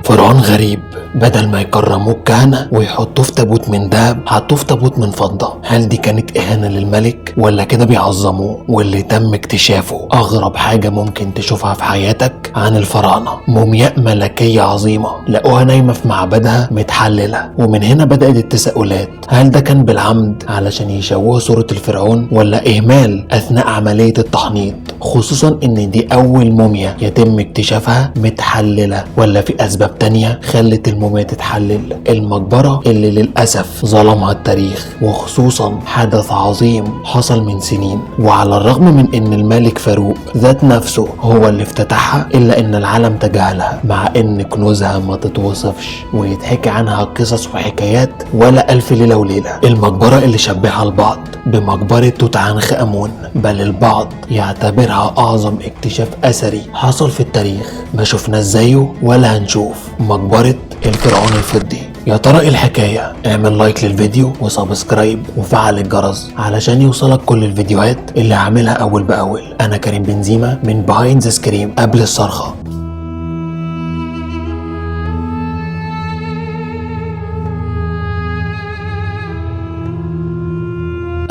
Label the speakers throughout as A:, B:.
A: فرعون غريب، بدل ما يكرموه كهنة ويحطوه في تابوت من دهب حطوه في تابوت من فضة. هل دي كانت إهانة للملك ولا كده بيعظموه؟ واللي تم اكتشافه أغرب حاجة ممكن تشوفها في حياتك عن الفراعنة، مومياء ملكية عظيمة لقوها نايمة في معبدها متحللة. ومن هنا بدأت التساؤلات، هل ده كان بالعمد علشان يشوهوا صورة الفرعون ولا إهمال أثناء عملية التحنيط، خصوصا إن دي أول موميا يتم اكتشافها متحللة، ولا في أسباب تانية خلت الموميا تتحلل؟ المقبرة اللي للأسف ظلمها التاريخ، وخصوصا حدث عظيم حصل من سنين، وعلى الرغم من إن الملك فاروق ذات نفسه هو اللي افتتحها إلا إن العالم تجاهلها، مع إن كنوزها ما تتوصفش ويتحكي عنها قصص وحكايات ولا ألف ليلة وليلة. المقبرة اللي شبهها البعض بمقبرة توت عنخ آمون، بل البعض يعتبرها أعظم اكتشاف أثري حصل في التاريخ، ما شفناش زيه ولا هنشوف، مقبرة الفرعون الفضي. يا ترى ايه الحكاية؟ اعمل لايك للفيديو وسبسكرايب وفعل الجرس علشان يوصلك كل الفيديوهات اللي هعملها أول بأول. أنا كريم بنزيما من بيهايند ذا سكريم، قبل الصرخة.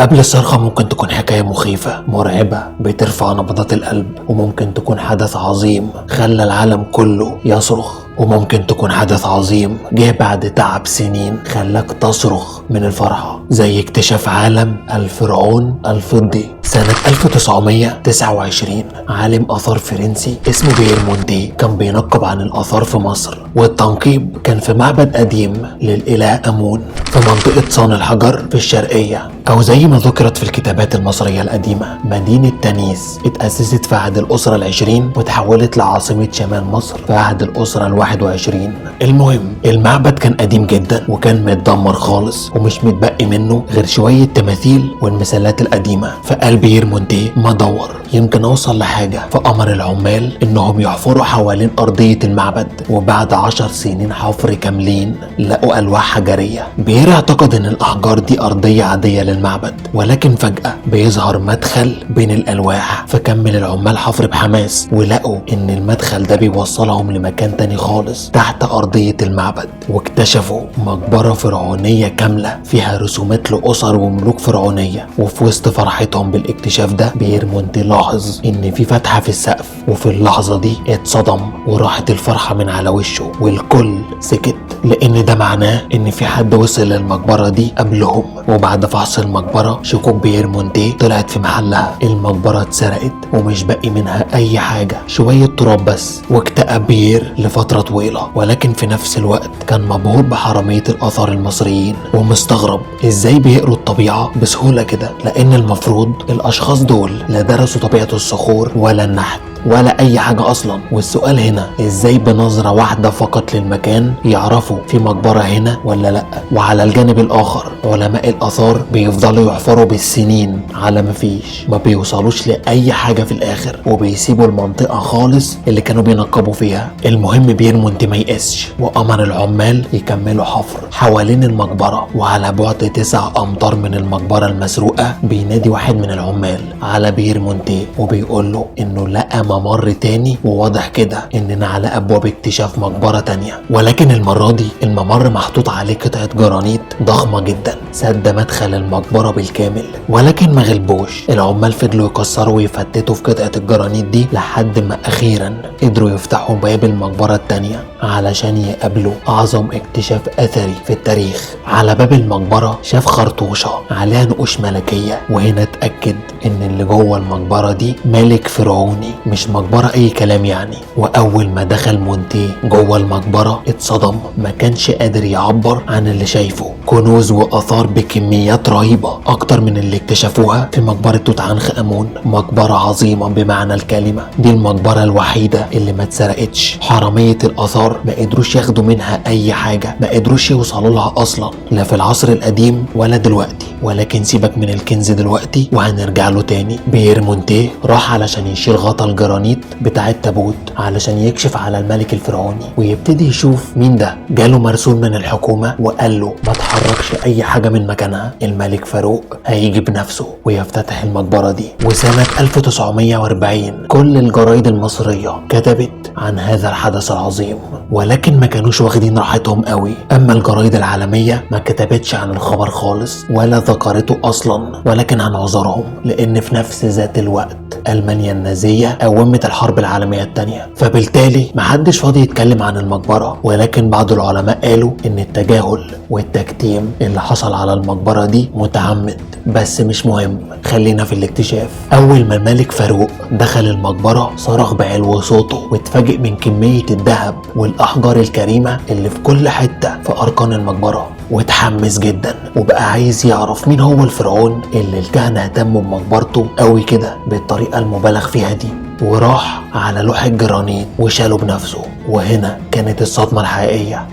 A: قبل الصرخة ممكن تكون حكاية مخيفة مرعبة بترفع نبضات القلب، وممكن تكون حدث عظيم خلى العالم كله يصرخ، وممكن تكون حدث عظيم جه بعد تعب سنين خلاك تصرخ من الفرحة، زي اكتشاف عالم الفرعون الفضي سنة 1929. عالم آثار فرنسي اسمه بيير مونتي كان بينقب عن الآثار في مصر، والتنقيب كان في معبد قديم للإله آمون في منطقة صان الحجر في الشرقية، أو زي ما ذكرت في الكتابات المصرية القديمة مدينة تانيس. اتأسست في عهد الأسرة العشرين وتحولت لعاصمة شمال مصر في عهد الأسرة ال21. المهم المعبد كان قديم جدا وكان متدمر خالص، ومش متبقي منه غير شوية تماثيل والمسلات القديمة. فقال بيير مونتي ما دور يمكن أوصل لحاجة، فأمر العمال إنهم يحفروا حوالين أرضية المعبد، وبعد 10 سنين حفر كاملين لقوا ألواح حجرية. بيير اعتقد إن الأحجار دي أرضية عادية للمعبد، ولكن فجأة بيظهر مدخل بين الألواح، فكمل العمال حفر بحماس ولقوا إن المدخل ده بيوصلهم لمكان تاني خالص تحت أرضية المعبد، واكتشفوا مقبرة فرعونية كاملة فيها رسومات لأسر وملوك فرعونية. وفي وسط فرحتهم بالاكتشاف ده بيير مونتي لاحظ إن في فتحة في السقف، وفي اللحظة دي اتصدم وراحت الفرحة من على وشه، والكل سكت لأن ده معناه إن في حد وصل للمقبرة دي قبلهم. وبعد فحص المقبرة شكوك بيير مونتي طلعت في محلها، المقبرة اتسرقت ومش باقي منها أي حاجة، شوية تراب بس. واكتئب بيير لفترة طويلة، ولكن في نفس الوقت كان مبهور بحرامية الآثار المصريين ومستغرب إزاي بيقروا الطبيعة بسهولة كده، لأن المفروض الأشخاص دول لا درسوا طبيعة الصخور ولا النحت ولا اي حاجة اصلا. والسؤال هنا ازاي بنظرة واحدة فقط للمكان يعرفوا في مقبرة هنا ولا لا؟ وعلى الجانب الاخر علماء الاثار بيفضلوا يحفروا بالسنين على مفيش، ما بيوصلوش لاي حاجة في الاخر، وبيسيبوا المنطقة خالص اللي كانوا بينقبوا فيها. المهم بيير مونتي ما يقسش، وامر العمال يكملوا حفر حوالين المقبرة، وعلى بعد 9 امتار من المقبرة المسروقة بينادي واحد من العمال على بيير مونتي وبيقول له انه لقى ممر تاني، وواضح كده اننا على ابواب اكتشاف مقبرة تانية. ولكن المرة دي الممر محطوط عليه قطعة جرانيت ضخمة جدا سد مدخل المقبرة بالكامل، ولكن ما غلبوش. العمال فضلوا يكسروا ويفتتوا في قطعة الجرانيت دي لحد ما اخيرا قدروا يفتحوا باب المقبرة التانية علشان يقابلوا اعظم اكتشاف اثري في التاريخ. على باب المقبرة شاف خرطوشة عليها نقوش ملكية، وهنا اتأكد ان اللي جوه المقبرة دي ملك فرعوني، مش مقبرة اي كلام يعني. واول ما دخل مونتي جوه المقبرة اتصدم، ما كانش قادر يعبر عن اللي شايفه. كنوز واثار بكميات رهيبة اكتر من اللي اكتشفوها في مقبرة توت عنخ آمون. مقبرة عظيمة بمعنى الكلمة، دي المقبرة الوحيدة اللي ما اتسرقتش. حرامية الاثار ما قدروش ياخدوا منها اي حاجة، ما قدروش يوصلوا لها اصلا لا في العصر القديم ولا دلوقتي. ولكن سيبك من الكنز دلوقتي وهنرجع له تاني. بيير مونتي راح علشان يشيل غطا الجرانيت بتاع التابوت علشان يكشف على الملك الفرعوني ويبتدي يشوف مين ده. جاله مرسول من الحكومة وقال له ما تتحركش اي حاجة من مكانها، الملك فاروق هيجي بنفسه ويفتتح المقبرة دي. وسنة 1940 كل الجرايد المصرية كتبت عن هذا الحدث العظيم، ولكن ما كانوش واخدين راحتهم قوي. اما الجرايد العالمية ما كتبتش عن الخبر خالص ولا ذكرته اصلا، ولكن عن عذرهم، لان في نفس ذات الوقت ألمانيا النازية قومت الحرب العالمية الثانية، فبالتالي محدش فاضي يتكلم عن المقبرة. ولكن بعض العلماء قالوا ان التجاهل والتكتيم اللي حصل على المقبرة دي متعمد، بس مش مهم، خلينا في الاكتشاف. اول ما الملك فاروق دخل المقبرة صرخ بعلو صوته واتفاجئ من كمية الذهب والاحجار الكريمة اللي في كل حتة في اركان المقبرة، واتحمس جدا وبقى عايز يعرف مين هو الفرعون اللي الكهنة اهتموا بمقبرته قوي كده بالطريقة المبالغ فيها دي. وراح على لوح الجرانيت وشاله بنفسه، وهنا كانت الصدمة الحقيقية.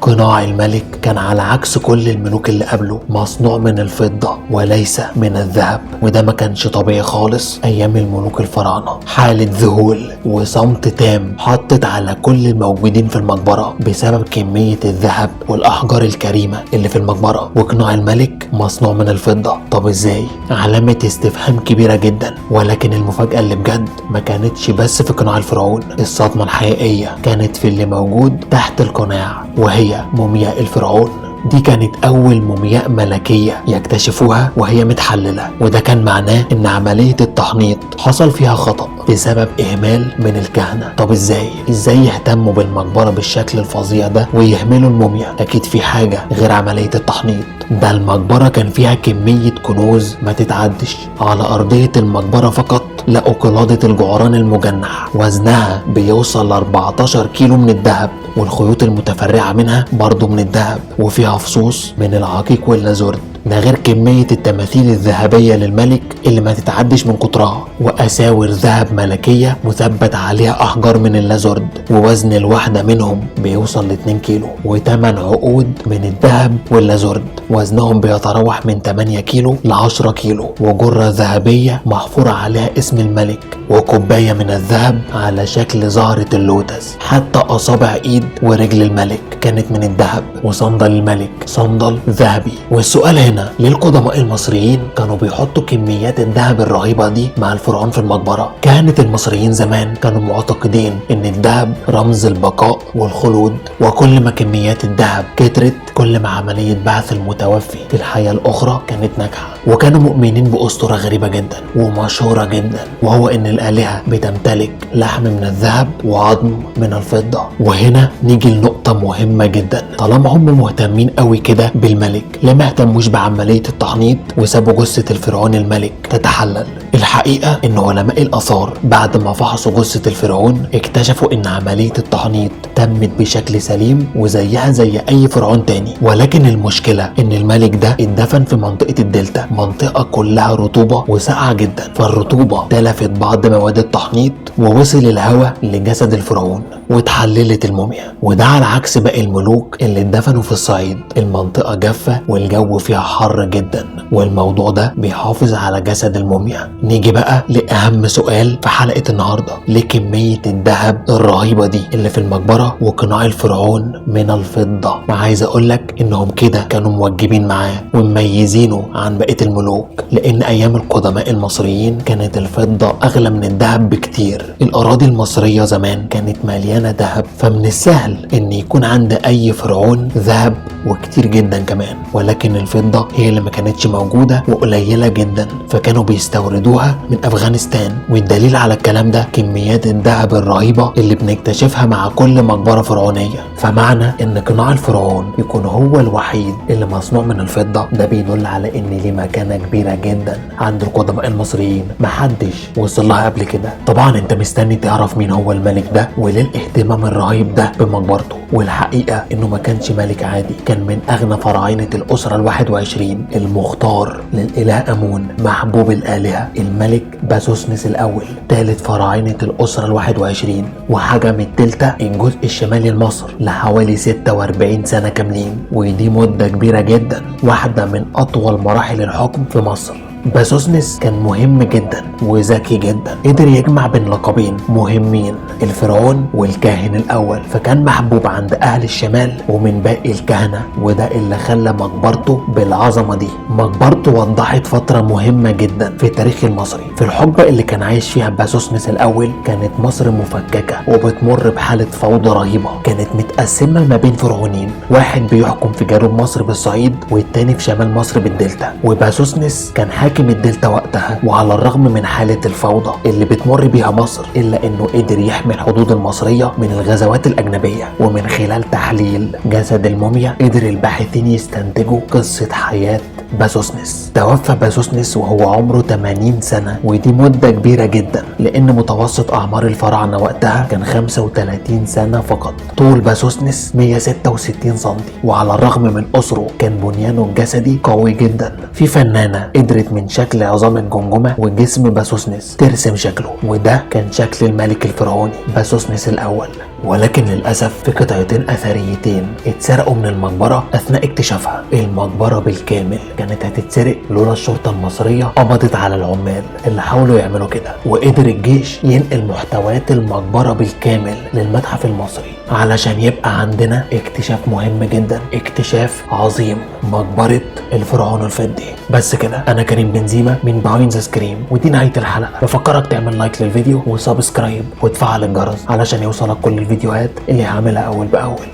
A: قناع الملك كان على عكس كل الملوك اللي قبله مصنوع من الفضة وليس من الذهب، وده ما كانش طبيعي خالص ايام الملوك الفراعنة. حالة ذهول وصمت تام حطت على كل الموجودين في المقبرة بسبب كمية الذهب والاحجار الكريمة اللي في المقبرة، وقناع الملك مصنوع من الفضة. طب ازاي؟ علامة استفهام كبيرة جدا. ولكن المفاجأة اللي بجد ما كانتش بس في قناع الفرعون، الصدمة الحقيقية كانت في اللي موجود تحت القناع، وهي مومياء الفرعون. دي كانت أول مومياء ملكية يكتشفوها وهي متحللة، وده كان معناه إن عملية التحنيط حصل فيها خطأ بسبب إهمال من الكهنة. طب إزاي يهتموا بالمقبرة بالشكل الفظيع ده ويهملوا الموميا؟ أكيد في حاجة غير عملية التحنيط. ده المقبرة كان فيها كمية كنوز ما تتعدش. على أرضية المقبرة فقط لقوا قلادة الجعران المجنح وزنها بيوصل ل 14 كيلو من الذهب، والخيوط المتفرعة منها برضو من الذهب، وفيها فصوص من العقيق واللازورد. ده غير كمية التماثيل الذهبية للملك اللي ما تتعدش من قطرها، وأساور ذهب ملكية مثبت عليها أحجار من اللازورد، ووزن الواحدة منهم بيوصل ل 2 كيلو، و8 عقود من الذهب واللازورد وزنهم بيتراوح من 8 كيلو ل 10 كيلو، وجرة ذهبية محفورة عليها اسم الملك، وكوباية من الذهب على شكل زهرة اللوتس. حتى أصابع إيد ورجل الملك كانت من الذهب، وصندل الملك صندل ذهبي. والسؤال هنا، ليه القدماء المصريين كانوا بيحطوا كميات الذهب الرهيبة دي مع الفرعون في المقبرة؟ كانت المصريين زمان كانوا معتقدين ان الذهب رمز البقاء والخلود، وكل ما كميات الذهب كترت كل ما عملية بعث المتوفي في الحياة الأخرى كانت ناجحة. وكانوا مؤمنين بأسطورة غريبة جدا ومشهورة جدا، وهو ان الآلهة بتمتلك لحم من الذهب وعظم من الفضة. وهنا نيجي لنقطة مهمة جدا، طالما هم مهتمين قوي كده بالملك، ليه ما اهتموش بعملية التحنيط وسابوا جثة الفرعون الملك تتحلل؟ الحقيقة ان علماء الآثار بعد ما فحصوا جثة الفرعون اكتشفوا ان عملية التحنيط تمت بشكل سليم وزيها زي اي فرعون تاني. ولكن المشكلة ان الملك ده اتدفن في منطقة الدلتا، منطقة كلها رطوبة وساقعة جدا، فالرطوبة تلفت بعض مواد التحنيط ووصل الهواء لجسد الفرعون واتحللت الموميا. وده على عكس باقي الملوك اللي اتدفنوا في الصعيد، المنطقة جافة والجو فيها حر جدا، والموضوع ده بيحافظ على جسد الموميا. نيجي بقى لأهم سؤال في حلقة النهاردة، ليه كمية الذهب الرهيبة دي اللي في المقبرة وقناع الفرعون من الفضة؟ وعايز اقولك انهم كده كانوا موجبين معاه ومميزينه عن بقية الملوك، لان ايام القدماء المصريين كانت الفضة اغلى من الذهب بكتير. الاراضي المصرية زمان كانت مليانة ذهب، فمن السهل ان يكون عند اي فرعون ذهب وكتير جدا كمان، ولكن الفضة هي اللي ما كانتش موجودة وقليلة جدا، فكانوا بيستوردوها من افغانستان. والدليل على الكلام ده كميات الذهب الرهيبة اللي بنكتشفها مع كل مقبرة فرعونية. فمعنى ان قناع الفرعون يكون هو الوحيد اللي مصنوع من الفضة، ده بيدل على ان ليه مكانة كبيرة جدا عند القدماء المصريين محدش وصل لها قبل كده. طبعا انت مستني تعرف مين هو الملك ده وليه الاهتمام الرهيب ده بمقبرته، والحقيقة انه ما كانش ملك عادي، كان من اغنى فراعنة الاسرة ال21 المختار للاله امون محبوب الالهة، الملك باسوسنس الاول، ثالث فراعنة الاسرة ال21، وحجم الدلتا الجزء الشمالي لمصر لحوالي 46 سنة كاملين، ودي مدة كبيرة جدا، واحدة من اطول مراحل الحكم في مصر. باسوسنس كان مهم جدا وذكي جدا، قدر يجمع بين لقبين مهمين، الفرعون والكاهن الاول، فكان محبوب عند اهل الشمال ومن باقي الكهنة، وده اللي خلى مقبرته بالعظمة دي. مقبرته وضحت فترة مهمة جدا في التاريخ المصري. في الحقبة اللي كان عايش فيها باسوسنس الاول كانت مصر مفككة وبتمر بحالة فوضى رهيبة، كانت متقسمة ما بين فرعونين، واحد بيحكم في جنوب مصر بالصعيد والتاني في شمال مصر بالدلتا، وباسوسنس كان حاكم الدلتا وقتها. وعلى الرغم من حالة الفوضى اللي بتمر بيها مصر الا انه قدر يحمي الحدود المصرية من الغزوات الاجنبية، ومن خلال تحليل جسد الموميا قدر الباحثين يستنتجوا قصة حياة باسوسنس. توفى باسوسنس وهو عمره 80 سنة، ودي مدة كبيرة جدا لأن متوسط أعمار الفراعنة وقتها كان 35 سنة فقط. طول باسوسنس 166 سنتي، وعلى الرغم من قصره كان بنيانه الجسدي قوي جدا. في فنانة قدرت من شكل عظام الجمجمة وجسم باسوسنس ترسم شكله، وده كان شكل الملك الفرعوني باسوسنس الأول. ولكن للأسف في قطعتين أثريتين اتسرقوا من المقبرة أثناء اكتشافها. المقبرة بالكامل كانت هتتسرق لولا الشرطة المصرية قبضت على العمال اللي حاولوا يعملوا كده، وقدر الجيش ينقل محتويات المقبرة بالكامل للمتحف المصري علشان يبقى عندنا اكتشاف مهم جدا، اكتشاف عظيم، مقبرة الفرعون الفضي. بس كده، أنا كريم بنزيما من بيهايند ذا سكريم، ودي نهاية الحلقة. بفكرك تعمل لايك للفيديو وسبسكرايب وتفعل الجرس علشان يوصلك كل الفيديوهات اللي هعملها أول بأول.